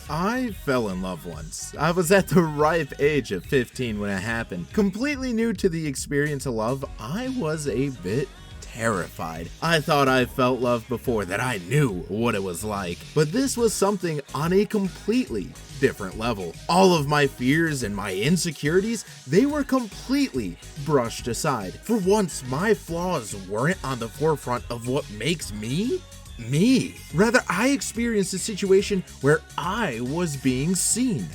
I fell in love once. I was at the ripe age of 15 when it happened. Completely new to the experience of love, I was a bit terrified. I thought I felt love before, that I knew what it was like. But this was something on a completely different level. All of my fears and my insecurities, they were completely brushed aside. For once, my flaws weren't on the forefront of what makes me. Rather, I experienced a situation where I was being seen.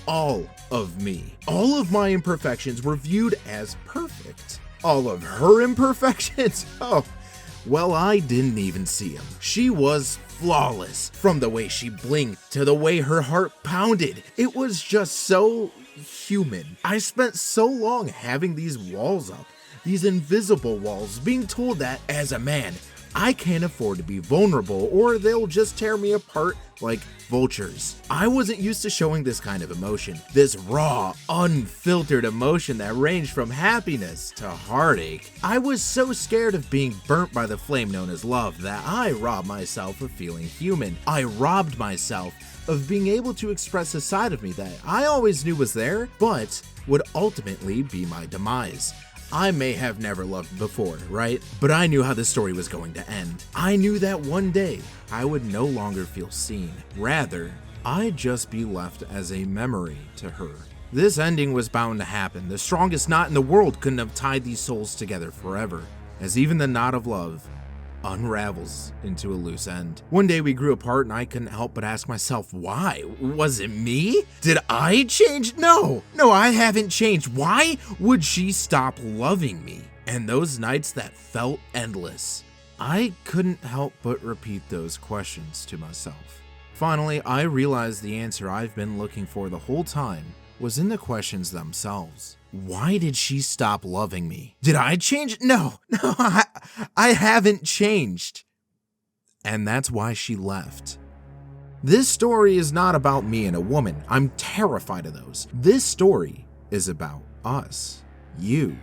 All of me. All of my imperfections were viewed as perfect. All of her imperfections? Oh, well, I didn't even see them. She was flawless. From the way she blinked to the way her heart pounded. It was just so human. I spent so long having these walls up, these invisible walls, being told that as a man, I can't afford to be vulnerable or they'll just tear me apart like vultures. I wasn't used to showing this kind of emotion, this raw, unfiltered emotion that ranged from happiness to heartache. I was so scared of being burnt by the flame known as love that I robbed myself of feeling human. I robbed myself of being able to express a side of me that I always knew was there, but would ultimately be my demise. I may have never loved before, right? But I knew how this story was going to end. I knew that one day I would no longer feel seen. Rather, I'd just be left as a memory to her. This ending was bound to happen. The strongest knot in the world couldn't have tied these souls together forever, as even the knot of love unravels into a loose end. One day we grew apart and I couldn't help but ask myself, why? Was it me? Did I change? No, I haven't changed. Why would she stop loving me? And those nights that felt endless, I couldn't help but repeat those questions to myself. Finally, I realized the answer I've been looking for the whole time was in the questions themselves. Why did she stop loving me? Did I change? No, I haven't changed. And that's why she left. This story is not about me and a woman. I'm terrified of those. This story is about us, you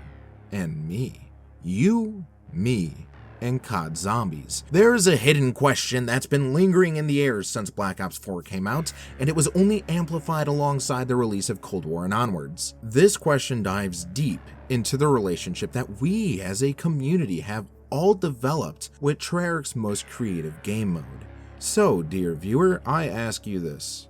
and me. You, me, and COD Zombies. There is a hidden question that's been lingering in the air since Black Ops 4 came out, and it was only amplified alongside the release of Cold War and onwards. This question dives deep into the relationship that we as a community have all developed with Treyarch's most creative game mode. So, dear viewer, I ask you this.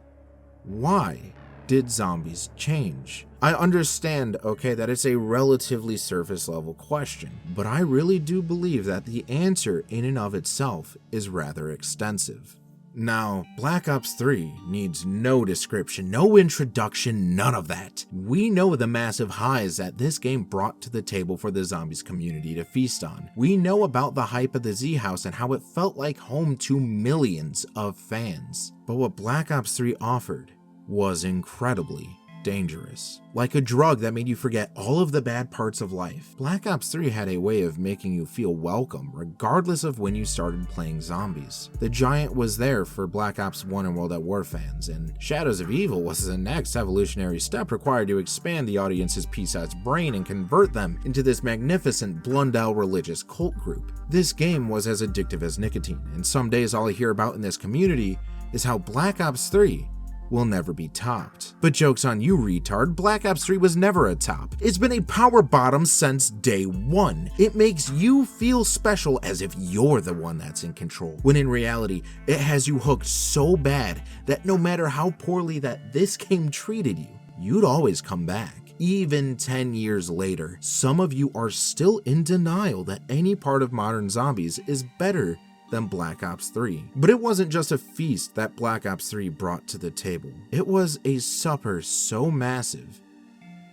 Why did zombies change? I understand, okay, that it's a relatively surface level question, but I really do believe that the answer in and of itself is rather extensive. Now, Black Ops 3 needs no description, no introduction, none of that. We know the massive highs that this game brought to the table for the zombies community to feast on. We know about the hype of the Z House and how it felt like home to millions of fans. But what Black Ops 3 offered was incredibly dangerous. Like a drug that made you forget all of the bad parts of life. Black Ops 3 had a way of making you feel welcome regardless of when you started playing zombies. The Giant was there for Black Ops 1 and World at War fans, and Shadows of Evil was the next evolutionary step required to expand the audience's PSAT's brain and convert them into this magnificent Blundell religious cult group. This game was as addictive as nicotine, and some days all I hear about in this community is how Black Ops 3 will never be topped. But joke's on you, retard. Black Ops 3 was never a top. It's been a power bottom since day one. It makes you feel special as if you're the one that's in control, when in reality, it has you hooked so bad that no matter how poorly that this game treated you, you'd always come back. Even 10 years later, some of you are still in denial that any part of modern zombies is better than Black Ops 3. But it wasn't just a feast that Black Ops 3 brought to the table. It was a supper so massive,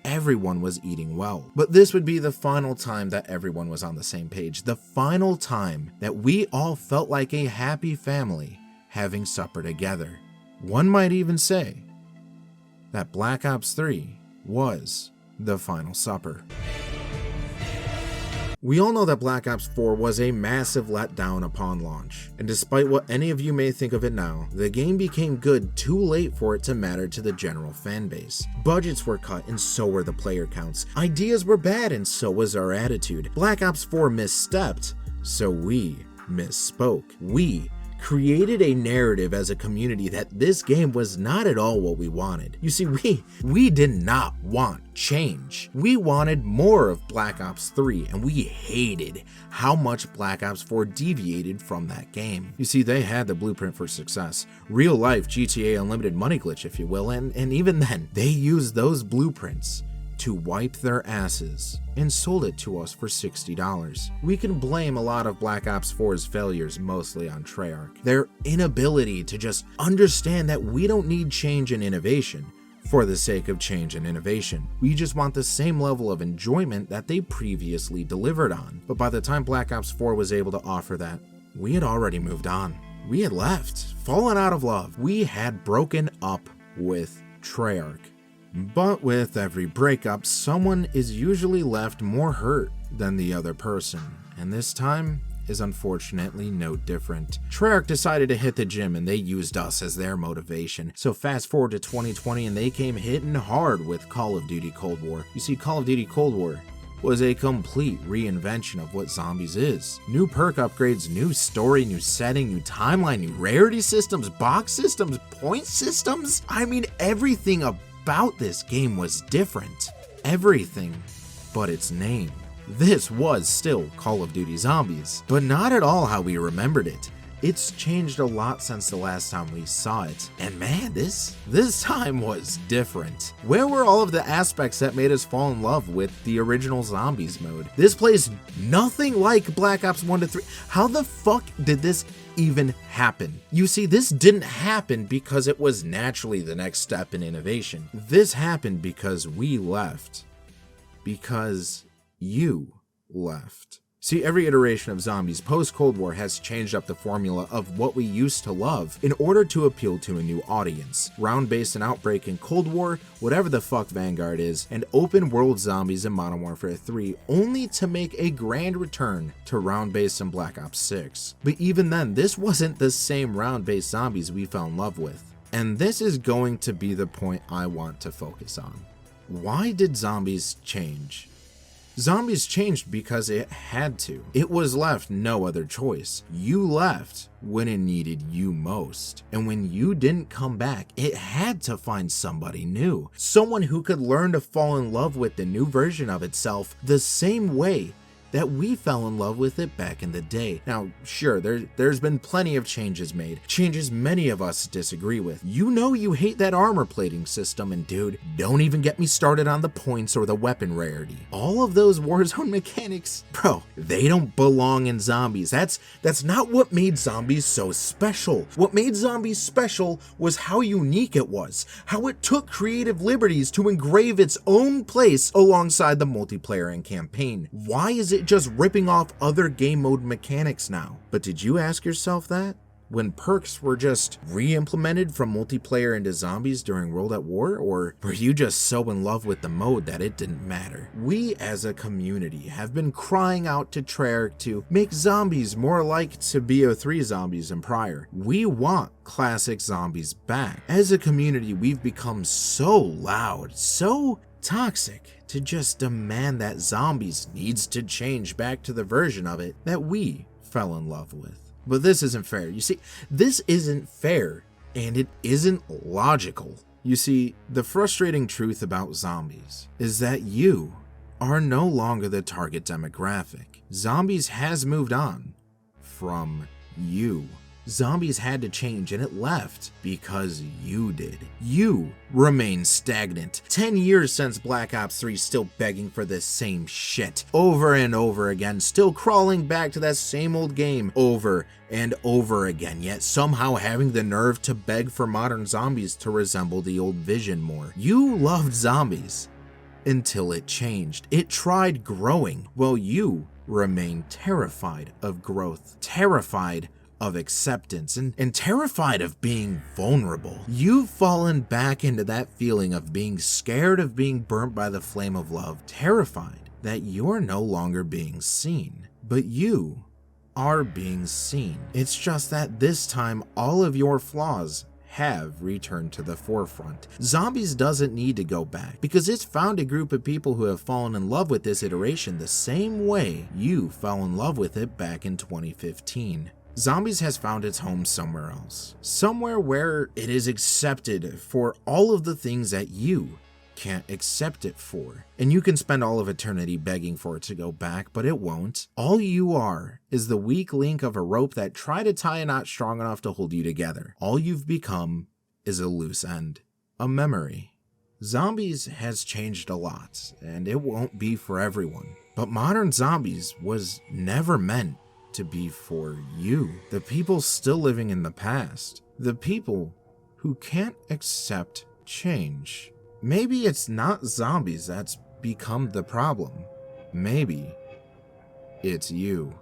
everyone was eating well. But this would be the final time that everyone was on the same page. The final time that we all felt like a happy family having supper together. One might even say that Black Ops 3 was the final supper. We all know that Black Ops 4 was a massive letdown upon launch, and despite what any of you may think of it now, the game became good too late for it to matter to the general fan base. Budgets were cut and so were the player counts. Ideas were bad and so was our attitude. Black Ops 4 misstepped, so we misspoke. We created a narrative as a community that this game was not at all what we wanted. You see, we did not want change. We wanted more of Black Ops 3, and we hated how much Black Ops 4 deviated from that game. You see, they had the blueprint for success. Real life GTA Unlimited money glitch, if you will, and even then, they used those blueprints to wipe their asses and sold it to us for $60. We can blame a lot of Black Ops 4's failures mostly on Treyarch. Their inability to just understand that we don't need change and innovation for the sake of change and innovation. We just want the same level of enjoyment that they previously delivered on. But by the time Black Ops 4 was able to offer that, we had already moved on. We had left, fallen out of love. We had broken up with Treyarch. But with every breakup, someone is usually left more hurt than the other person, and this time is unfortunately no different. Treyarch decided to hit the gym and they used us as their motivation. So fast forward to 2020 and they came hitting hard with Call of Duty Cold War. You see, Call of Duty Cold War was a complete reinvention of what Zombies is. New perk upgrades, new story, new setting, new timeline, new rarity systems, box systems, point systems. I mean, everything about this game was different. Everything but its name. This was still Call of Duty Zombies, but not at all how we remembered it. It's changed a lot since the last time we saw it, and man, this time was different. Where were all of the aspects that made us fall in love with the original Zombies mode? This plays nothing like Black Ops 1 to 3. How the fuck did this even happen? You see, this didn't happen because it was naturally the next step in innovation. This happened because we left. Because you left. See, every iteration of Zombies post-Cold War has changed up the formula of what we used to love in order to appeal to a new audience. Round-based and Outbreak in Cold War, whatever the fuck Vanguard is, and open-world Zombies in Modern Warfare 3, only to make a grand return to round-based in Black Ops 6. But even then, this wasn't the same round-based Zombies we fell in love with. And this is going to be the point I want to focus on. Why did Zombies change? Zombies changed because it had to. It was left no other choice. You left when it needed you most. And when you didn't come back, it had to find somebody new. Someone who could learn to fall in love with the new version of itself the same way that we fell in love with it back in the day. Now, sure, there's been plenty of changes made, changes many of us disagree with. You know you hate that armor plating system, and dude, don't even get me started on the points or the weapon rarity. All of those Warzone mechanics, bro, they don't belong in Zombies. That's not what made Zombies so special. What made Zombies special was how unique it was, how it took creative liberties to engrave its own place alongside the multiplayer and campaign. Why is it just ripping off other game mode mechanics now? But did you ask yourself that? When perks were just re-implemented from multiplayer into Zombies during World at War? Or were you just so in love with the mode that it didn't matter? We as a community have been crying out to Treyarch to make Zombies more like to BO3 Zombies and prior. We want classic Zombies back. As a community, we've become so loud, so toxic, to just demand that Zombies needs to change back to the version of it that we fell in love with. But this isn't fair. You see, this isn't fair, and it isn't logical. You see, the frustrating truth about Zombies is that you are no longer the target demographic. Zombies has moved on from you. Zombies had to change, and it left because you did. You remain stagnant. 10 years since Black Ops 3, still begging for this same shit over and over again, still crawling back to that same old game over and over again, yet somehow having the nerve to beg for modern Zombies to resemble the old vision more. You loved Zombies until it changed. It tried growing, while you remain terrified of growth, terrified of acceptance, and terrified of being vulnerable. You've fallen back into that feeling of being scared of being burnt by the flame of love, terrified that you're no longer being seen. But you are being seen. It's just that this time all of your flaws have returned to the forefront. Zombies doesn't need to go back because it's found a group of people who have fallen in love with this iteration the same way you fell in love with it back in 2015. Zombies has found its home somewhere else. Somewhere where it is accepted for all of the things that you can't accept it for. And you can spend all of eternity begging for it to go back, but it won't. All you are is the weak link of a rope that tried to tie a knot strong enough to hold you together. All you've become is a loose end, a memory. Zombies has changed a lot, and it won't be for everyone. But modern zombies was never meant to be for you. The people still living in the past. The people who can't accept change. Maybe it's not zombies that's become the problem. Maybe it's you.